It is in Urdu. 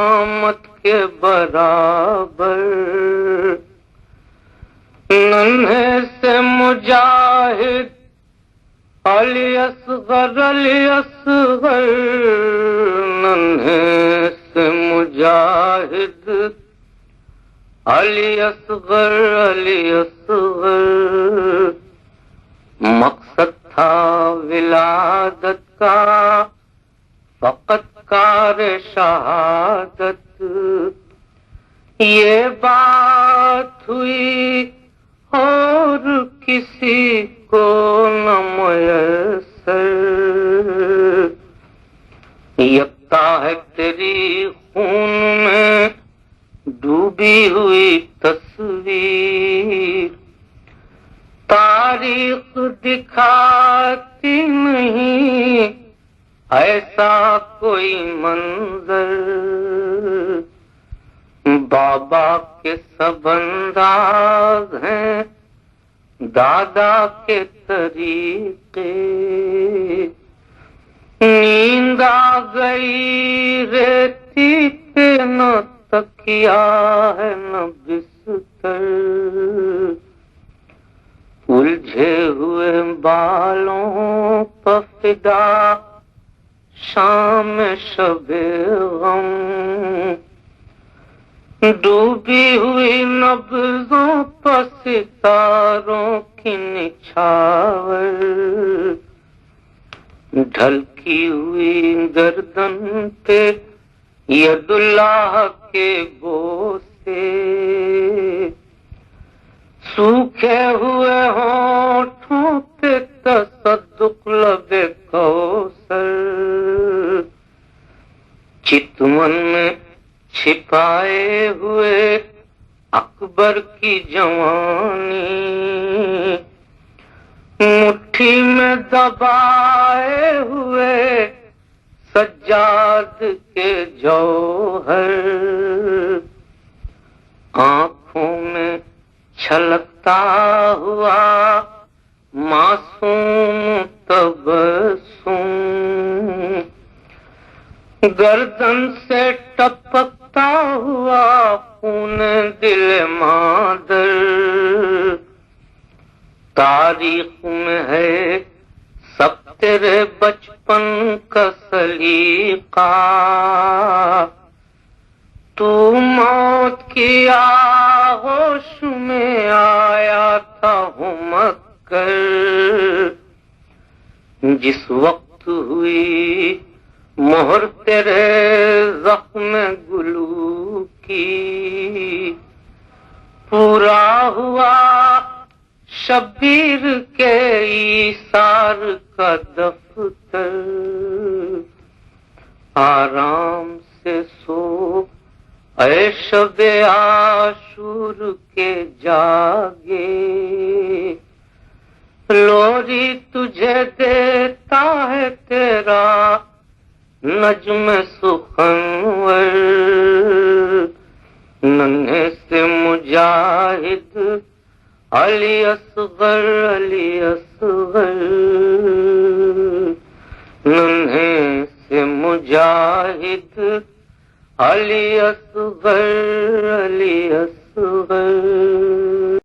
قیامت کے برابر، ننھے سے مجاہد علی اصغر ننھے سے مجاہد علی اصغر مقصد تھا ولادت کا فقط کار شہادت، یہ بات ہوئی اور کسی کو نہ میسر، یکتا ہے تیری خون میں ڈوبی ہوئی تصویر، تاریخ دکھاتی نہیں ایسا کوئی منظر، بابا کے سب انداز ہیں دادا کے طریقے، نیند آ گئی ریتی پہ نہ تکیا ہے نہ بستر، الجھے ہوئے بالوں پہ فدا شام شب غم، ڈوبی ہوئی نبضوں پر ستاروں کی نچھاور، ڈھلکی ہوئی گردن پہ ید اللہ کے بوسے، سوکھے ہوئے ہونٹوں پہ تصدق لب کوثر، چتون میں چھپائے ہوئے اکبر کی جوانی، مٹھی میں دبائے ہوئے سجاد کے جوہر، آنکھوں میں چھلکتا ہوا معصوم تبسم، گردن سے ٹپکتا ہوا خون دل مادر، تاریخ میں ہے سب تیرے بچپن کا سلیقہ، تو موت کی آغوش میں آیا تھا مکر، جس وقت ہوئی مہر تیرے زخم گلو کی، پورا ہوا شبیر کے ایثار کا دفتر، آرام سے سو اے شب عاشور کے جاگے، لوری تجھے دیتا ہے تیرا نجم سخنور، ننھے سے مجاہد علی اصغر ننھے سے مجاہد علی اصغر